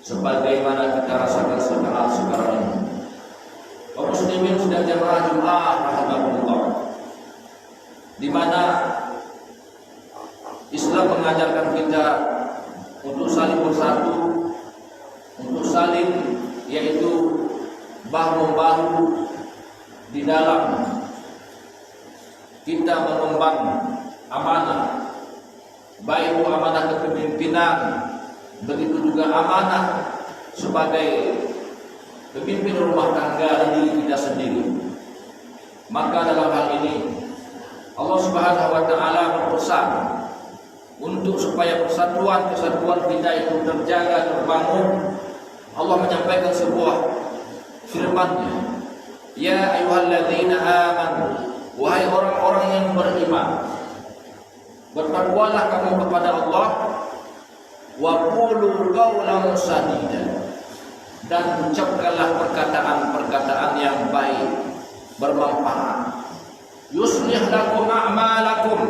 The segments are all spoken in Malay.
sebagaimana kita rasakan sekarang ini. Kaum muslimin sudah jamaah Jumat rahimahullah, di mana Islam mengajarkan kita untuk saling bersatu, untuk saling yaitu bahu-membahu di dalam kita mengemban amanah, baik itu amanah kepemimpinan, begitu juga amanah sebagai pemimpin rumah tangga diri kita sendiri. Maka dalam hal ini Allah Subhanahu wa taala berpesan untuk supaya kesatuan kita itu terjaga, terbangun. Allah menyampaikan sebuah firman-Nya, ya ayyuhalladzina amanu, wahai orang-orang yang beriman, bertakwalah kamu kepada Allah, wa qulu qawlan sadida, dan ucapkanlah perkataan-perkataan yang baik, bermanfaat. Yuslih lakum a'malakum,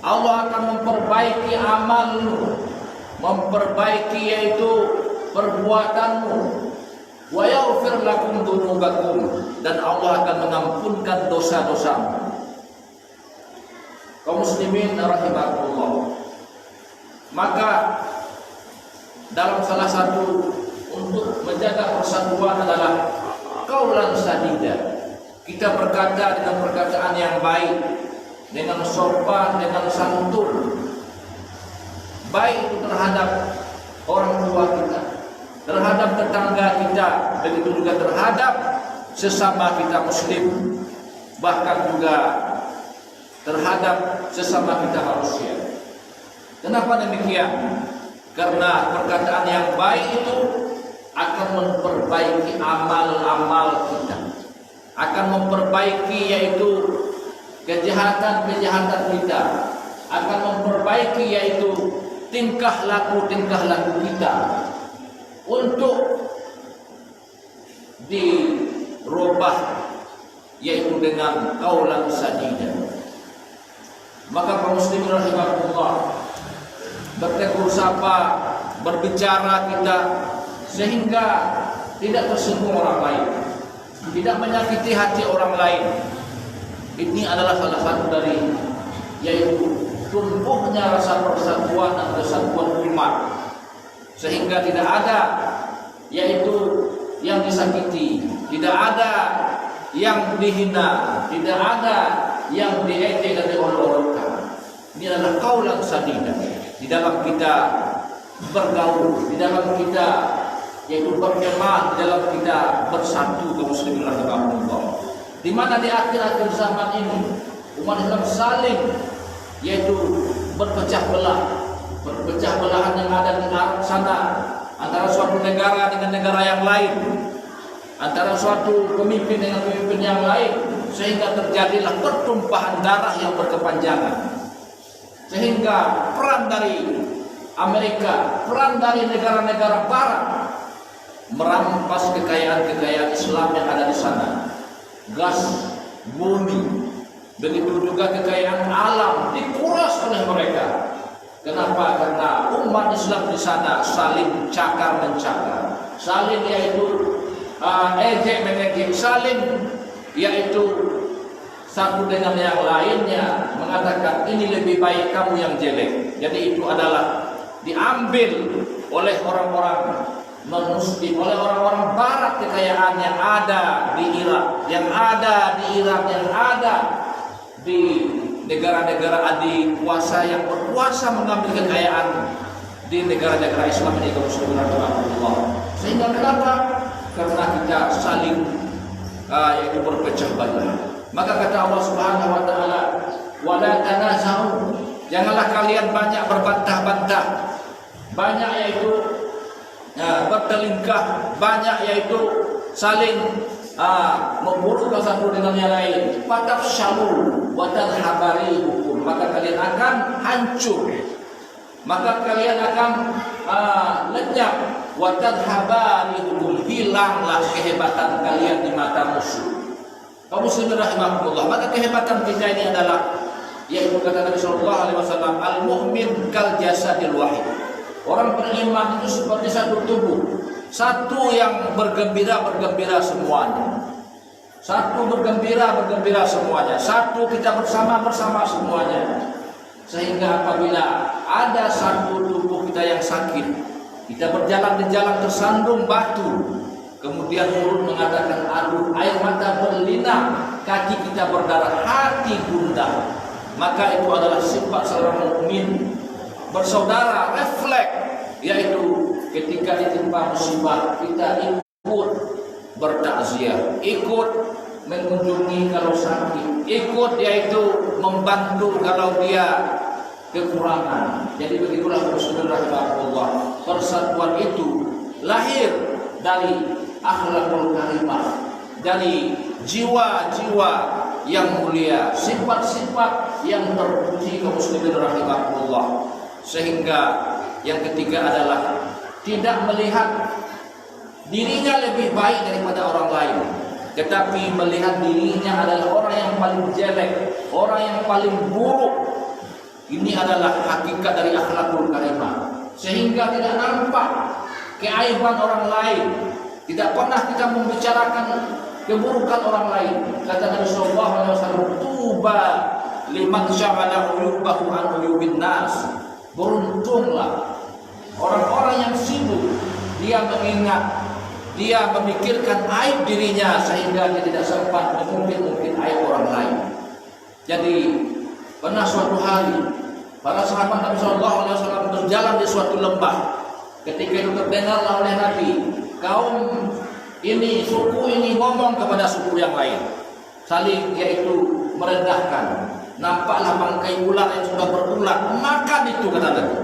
Allah akan memperbaiki amalmu, memperbaiki yaitu perbuatanmu. Wa yaghfir lakum dzunubakum, dan Allah akan mengampunkan dosa-dosamu. Kaum muslimin rahimakumullah, maka dalam salah satu untuk menjaga persatuan adalah qaulan sadida. Kita berkata dengan perkataan yang baik, dengan sopan, dengan santun, baik itu terhadap orang tua kita, terhadap tetangga kita, begitu juga terhadap sesama kita muslim, bahkan juga terhadap sesama kita manusia. Kenapa demikian? Karena perkataan yang baik itu akan memperbaiki amal-amal kita, akan memperbaiki yaitu kejahatan-kejahatan kita, akan memperbaiki yaitu tingkah laku kita untuk dirubah yaitu dengan qaulan sadida. Maka kaum muslimin rahimakumullah, bertegur sapa, berbicara kita sehingga tidak tersinggung orang lain, tidak menyakiti hati orang lain. Ini adalah salah satu dari yaitu tumbuhnya rasa persatuan dan kesatuan umat, sehingga tidak ada yaitu yang disakiti, tidak ada yang dihina, tidak ada yang diejek dan diolok-olokkan. Ini adalah qaulan sadida. Di dalam kita bergaul, di dalam kita yaitu berjemaah, di dalam kita bersatu kaum muslimin rahimahumullah. Di mana di akhir-akhir zaman ini umat Islam saling yaitu berpecah belah, berpecah belahan yang ada di arah sana, antara suatu negara dengan negara yang lain, antara suatu pemimpin dengan pemimpin yang lain, sehingga terjadilah pertumpahan darah yang berkepanjangan. Sehingga peran dari Amerika, peran dari negara-negara barat merampas kekayaan-kekayaan Islam yang ada di sana, gas, bumi, begitu juga kekayaan alam dikuras oleh mereka. Kenapa? Karena umat Islam di sana saling cakar mencakar, saling yaitu ejek mengejek, saling yaitu satu dengan yang lainnya mengatakan ini lebih baik, kamu yang jelek. Jadi itu adalah diambil oleh orang-orang non-muslim, oleh orang-orang barat, kekayaan yang ada di Irak, yang ada di Irak, yang ada di negara-negara adik kuasa yang berkuasa mengambil kekayaan di negara-negara Islam ini kaum muslimin rahimahullah. Sehingga kenapa? Karena kita saling yaitu berpecah belah. Maka kata Allah Subhanahu wa taala, "Wala tanaza'u", janganlah kalian banyak berbantah-bantah, banyak yaitu bertelingkah, banyak yaitu saling memburukkan satu dengan yang lain. Fatafshalu wa tadhhabari hukum, maka kalian akan hancur, maka kalian akan lenyap. Wa tadhhabari hukum, hilanglah kehebatan kalian di mata musuh. Kaum muslimin rahimahumullah, maka kehebatan kita ini adalah yaitu kata Nabi sallallahu alaihi wasallam, al-mu'min kal jasadil wahid. Orang beriman itu seperti satu tubuh. Satu yang bergembira semuanya. Satu bergembira semuanya. Satu kita bersama semuanya. Sehingga apabila ada satu tubuh kita yang sakit, kita berjalan di jalan tersandung batu, kemudian mulut mengatakan aduh, air mata berlinang, kaki kita berdarah, hati gundah, maka itu adalah sifat seorang mukmin bersaudara, refleks, yaitu ketika ditimpa musibah kita ikut bertakziah, ikut mengunjungi kalau sakit, ikut yaitu membantu kalau dia kekurangan. Jadi begitulah muslimin rahimahullah, persatuan itu lahir dari akhlakul karimah, dari jiwa-jiwa yang mulia, sifat-sifat yang terpuji kaum muslimin rahimahullah. Sehingga yang ketiga adalah tidak melihat dirinya lebih baik daripada orang lain, tetapi melihat dirinya adalah orang yang paling jelek, orang yang paling buruk. Ini adalah hakikat dari akhlakul karimah. Sehingga tidak nampak keaiban orang lain, tidak pernah kita membicarakan keburukan orang lain. Kata Nabi sallallahu alaihi wasallam, tuba liman syaghala uyubahu an uyubin nas. Beruntunglah orang-orang yang sibuk dia mengingat, dia memikirkan aib dirinya sehingga dia tidak sempat mengungkit aib orang lain. Jadi pernah suatu hari para sahabat Nabi sallallahu alaihi wasallam berjalan di suatu lembah. Ketika itu terdengarlah oleh Nabi, kaum ini, suku ini ngomong kepada suku yang lain, saling yaitu merendahkan. Nampaklah bangkai ular yang sudah berular, makan itu, kata Nabi.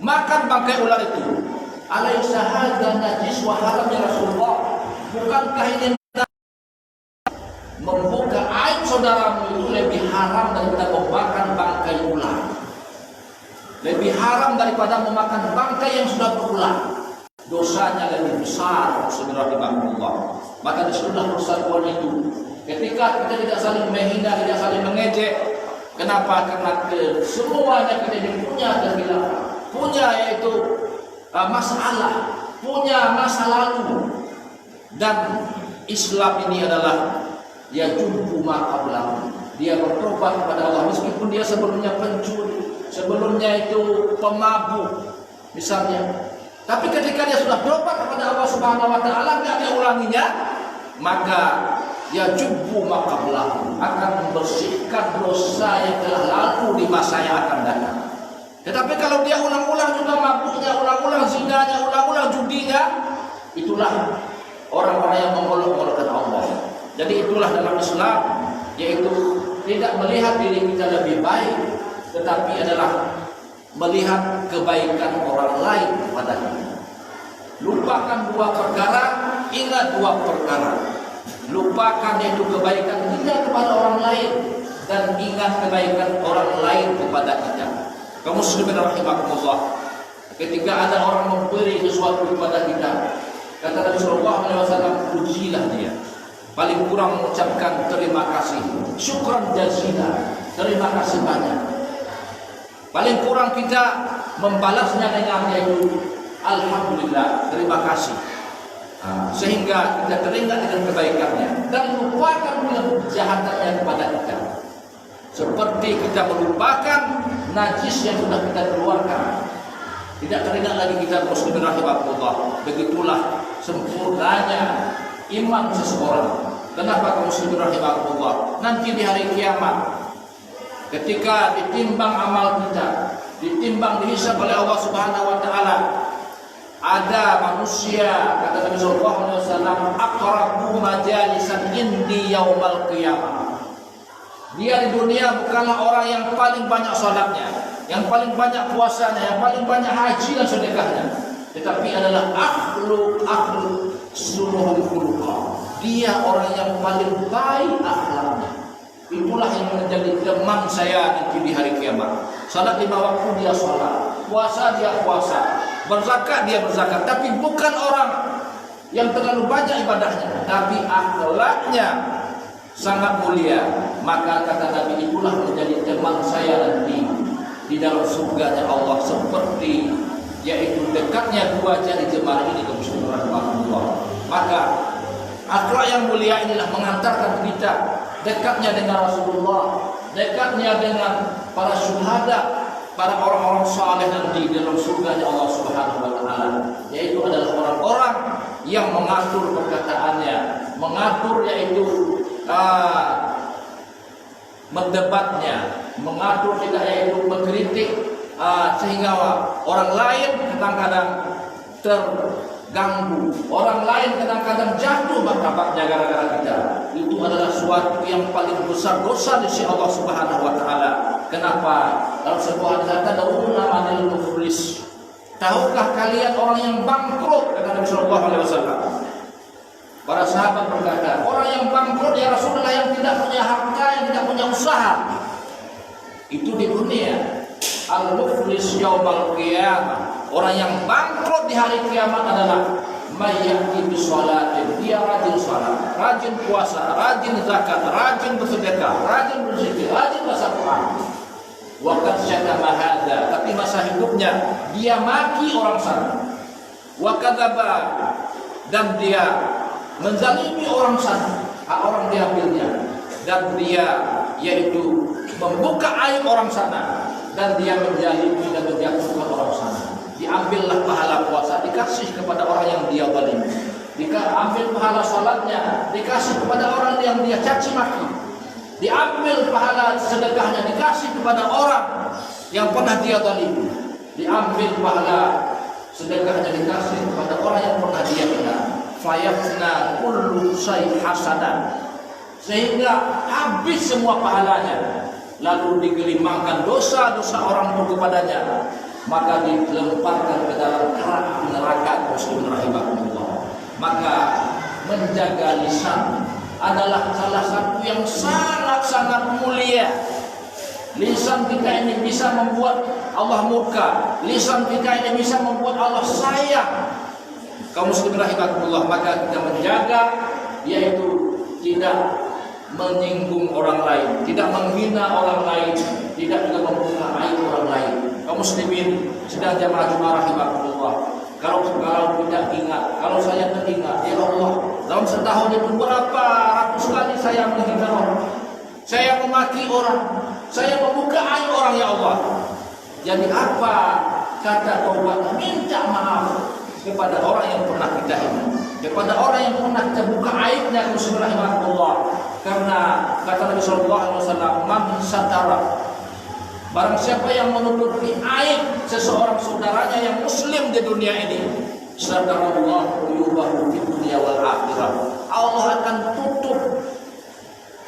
Makan bangkai ular itu. Alaisa hadza najis wa haram ya Rasulullah? Bukankah ini membuka aib saudaramu itu lebih haram daripada memakan bangkai ular? Lebih haram daripada memakan bangkai yang sudah berular. Dosanya lebih besar, subhanallah. Maka disitulah persatuan itu. Ketika kita tidak saling menghina, tidak saling mengejek. Kenapa? Karena semuanya kita punya kekhilafan, punya yaitu masalah, punya masa lalu. Dan Islam ini adalah ya jumpu maqablah. Dia bertobat kepada Allah meskipun dia sebelumnya pencuri, sebelumnya itu pemabuk misalnya. Tapi ketika dia sudah bertobat kepada Allah Subhanahu wa taala, enggak dia ulanginya, maka ya jumpu maqablah, akan membersihkan dosa yang telah lalu di masa yang akan datang. Tetapi kalau dia ulang-ulang juga mabuknya, ulang-ulang zinanya, ulang-ulang judinya, itulah orang-orang yang mengolok-olokkan Allah. Jadi itulah dalam Islam, yaitu tidak melihat diri kita lebih baik, tetapi adalah melihat kebaikan orang lain pada kita. Lupakan dua perkara, ingat dua perkara. Lupakan yaitu kebaikan kita kepada orang lain, dan ingat kebaikan orang lain kepada kita. Kaum muslimin rahimakumullah, ketika ada orang memberi sesuatu kepada kita, kata Nabi sallallahu alaihi wasallam, pujilah dia. Paling kurang mengucapkan terima kasih, syukran jazila, terima kasih banyak. Paling kurang kita membalasnya dengan yaitu alhamdulillah, terima kasih. Sehingga kita teringat dengan kebaikannya dan lupakan kejahatannya kepada kita. Seperti kita melupakan najis yang sudah kita keluarkan, tidak teringat lagi kita muslimin rahimahullah. Begitulah sempurnanya iman seseorang. Kenapa kaum muslimin rahimahullah? Nanti di hari kiamat, ketika ditimbang amal kita, ditimbang dihisab oleh Allah Subhanahu wa taala, ada manusia, kata Nabi sallallahu alaihi wasallam, aqrabu majalisan indi yaumal qiyamah. Dia di dunia bukanlah orang yang paling banyak salatnya, yang paling banyak puasanya, yang paling banyak haji dan sedekahnya, tetapi adalah akhluk suruhul khuluqah. Dia orang yang paling baik akhlaknya. Itulah yang menjadi teman saya nanti di hari kiamat. Salat 5 waktu dia salat, puasa dia puasa, berzakat dia berzakat, tapi bukan orang yang terlalu banyak ibadahnya, tapi akhlaknya sangat mulia. Maka kata Nabi, itulah menjadi teman saya nanti di dalam surganya Allah, seperti yaitu dekatnya dua jari jemari ini kaum muslimin rahimahumullah. Maka akhlak yang mulia inilah mengantarkan kita dekatnya dengan Rasulullah, dekatnya dengan para syuhada, para orang-orang saleh nanti dalam surganya Allah Subhanahu wa taala, yaitu adalah orang-orang yang mengatur perkataannya, mengatur yaitu mendebatnya, mengatur tidak yaitu mengkritik, sehingga orang lain kadang-kadang terganggu, orang lain kadang-kadang jatuh martabatnya gara-gara kita. Itu adalah suatu yang paling besar dosa di sisi Allah Subhanahu wa taala. Kenapa? Dalam sebuah hadis tadawuna manil muflis. Tahukah kalian orang yang bangkrut? Kata Nabi sallallahu alaihi wasallam. Para sahabat berkata, orang yang bangkrut ya Rasulullah yang tidak punya harta, yang tidak punya usaha. Itu di dunia. Al-muflis yaumal qiyamah. Orang yang bangkrut di hari kiamat adalah mayyati bisolatin. Dia rajin salat, rajin puasa, rajin zakat, rajin bersedekah, rajin berzikir, rajin baca Quran. Waqad syatama hadza, tapi masa hidupnya dia maki orang sana. Wa kadzaba, dan dia menzalimi orang sana, hak orang diambilnya, dan dia yaitu membuka aib orang sana, dan dia menjalimi dan menjatuhkan orang sana. Diambillah pahala puasa, dikasih kepada orang yang dia zalim. Diambil pahala salatnya, dikasih kepada orang yang dia caci maki. Diambil pahala sedekahnya, dikasih kepada orang yang pernah dia zalim. Diambil pahala sedekahnya, dikasih kepada orang yang pernah dia hina. Fayafna kullu syai' hasanan, sehingga habis semua pahalanya, lalu digelimangkan dosa-dosa orang itu kepadanya, maka dilemparkan ke dalam neraka muslimin rahimahumullah. Maka menjaga lisan adalah salah satu yang sangat-sangat mulia. Lisan kita ini bisa membuat Allah murka, lisan kita ini bisa membuat Allah sayang. Kaum muslimin rahimahumullah, maka kita menjaga yaitu tidak menyinggung orang lain, tidak menghina orang lain, tidak juga membuka aib orang lain. Kaum muslimin sedang jamaah Jumat rahimahumullah, kalau kita ingat, kalau saya teringat, ya Allah, dalam setahun itu berapa ratus kali saya menghina orang, saya memaki orang, saya membuka aib orang, ya Allah. Jadi apa kata taubat? Minta maaf kepada orang yang pernah kita hina, kepada orang yang pernah kita buka aibnya. Bismillahirrahmanirrahim. Karena kata Nabi sallallahu alaihi wasallam, man satara, barang siapa yang menutupi aib seseorang saudaranya yang muslim di dunia ini, satarallahu uyubahu fid dunya wal akhirah. Allah akan tutup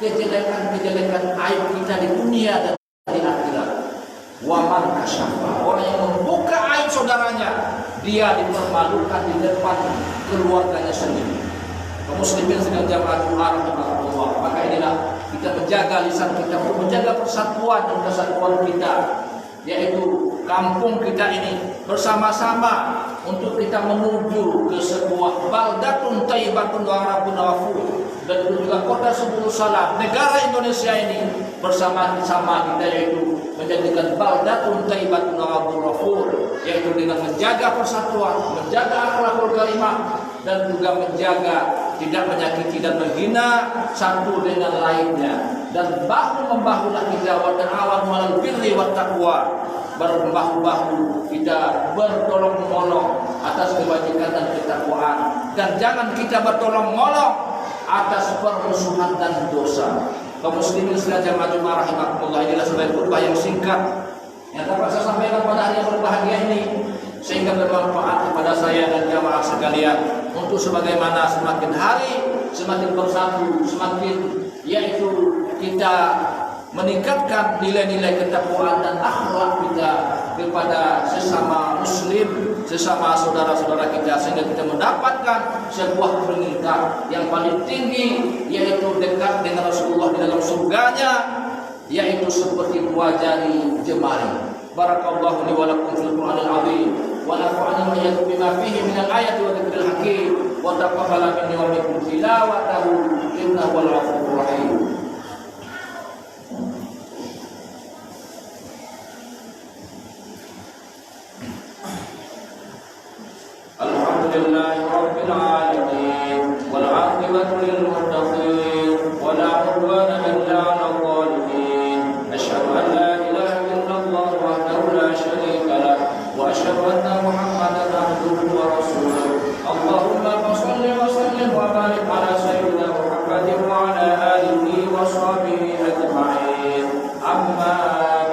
kejelekan-kejelekan aib kita di dunia dan di akhirat. Wa man kasyafa, orang yang membuka aib saudaranya, dia dipermalukan di depan keluarganya sendiri. Kaum muslimin sedang jamaah Jumat rahimahumullah, maka inilah kita menjaga lisan kita untuk menjaga persatuan dan kesatuan kita, yaitu kampung kita ini bersama-sama untuk kita menuju ke sebuah baldatun thayyibatun wa rabbun ghafur, dan itu juga kota 10 salam, negara Indonesia ini bersama-sama kita yaitu menjadikan baldatun thayyibatun wa rabbun ghafur, yaitu dengan menjaga persatuan, menjaga akhlakul karimah, dan juga menjaga tidak menyakiti dan menghina satu dengan lainnya, dan bahu-membahulah kita wa ta'awanu 'alal birri wat taqwa, berbahu-bahu kita bertolong-menolong atas kebajikan dan ketakwaan, dan jangan kita bertolong-menolong atas permusuhan dan dosa. Kaum muslimin sekalian jamaah Jumat rahimahumullah, inilah sebagai khutbah yang singkat yang dapat saya sampaikan pada hari yang berbahagia ini, sehingga bermanfaat kepada saya dan jamaah sekalian, untuk sebagaimana semakin hari semakin bersatu, semakin yaitu kita meningkatkan nilai-nilai ketakwaan dan akhlak kita kepada sesama muslim, sesama saudara-saudara kita, sehingga kita mendapatkan sebuah peringkat yang paling tinggi, yaitu dekat dengan Rasulullah di dalam surganya, yaitu seperti dua jari jemari. Barakallahu li wa lakum fil Qur'anil azim, wa nafa'ani wa iyyakum bima fihi minal ayati wa dzikril hakim, wa taqabbala minni wa minkum tilawatahu innahu wal ghafurur rahim. لله رب العالمين والعاقبة للمتقين ولا عدوان إلا على الظالمين أشهد أن لا إله إلا الله وحده لا شريك له وأشهد أن محمدا عبده ورسوله اللهم صل وسلم وبارك على سيدنا محمد وعلى آله وصحبه أجمعين أما بعد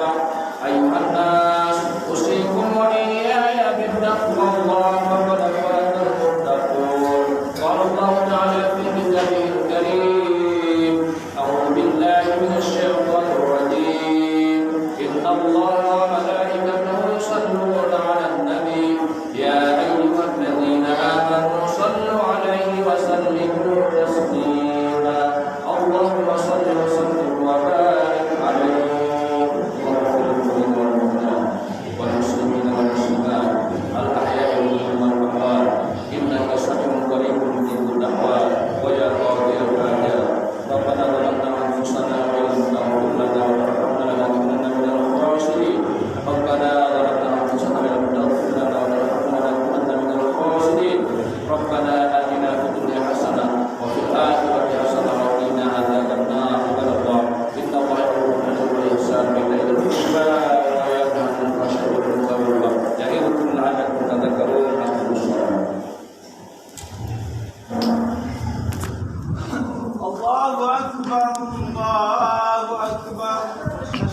أيها الناس أوصيكم وإياي بتقوى الله فقد فاز المتقون قال الله تعالى في كتابه الكريم أعوذ بالله من الشيطان الرجيم إن الله وملائكته يصلون على النبي يا أيها الذين آمنوا صلوا عليه وسلموا تسليما اللهم صل وسلم وبارك عليه والمسلمين والمسلمات الأحياء منهم والأموات إنك سميع قريب مجيب الدعوات ويا قاضي الحاجات ربنا ظلمنا أنفسنا وإن لم تغفر لنا وترحمنا لنكونن من الخاسرين ربنا ظلمنا أنفسنا وإن لم تغفر لنا وترحمنا لنكونن من الخاسرين ربنا آتنا في الدنيا حسنة وفي الآخرة حسنة وقنا عذاب النار عباد الله إن الله يأمر بالعدل والإحسان وإيتاء ذي القربى وينهى عن الفحشاء والمنكر والبغي يعظكم لعلكم تذكرون أقيموا الصلاة الله أكبر الله أكبر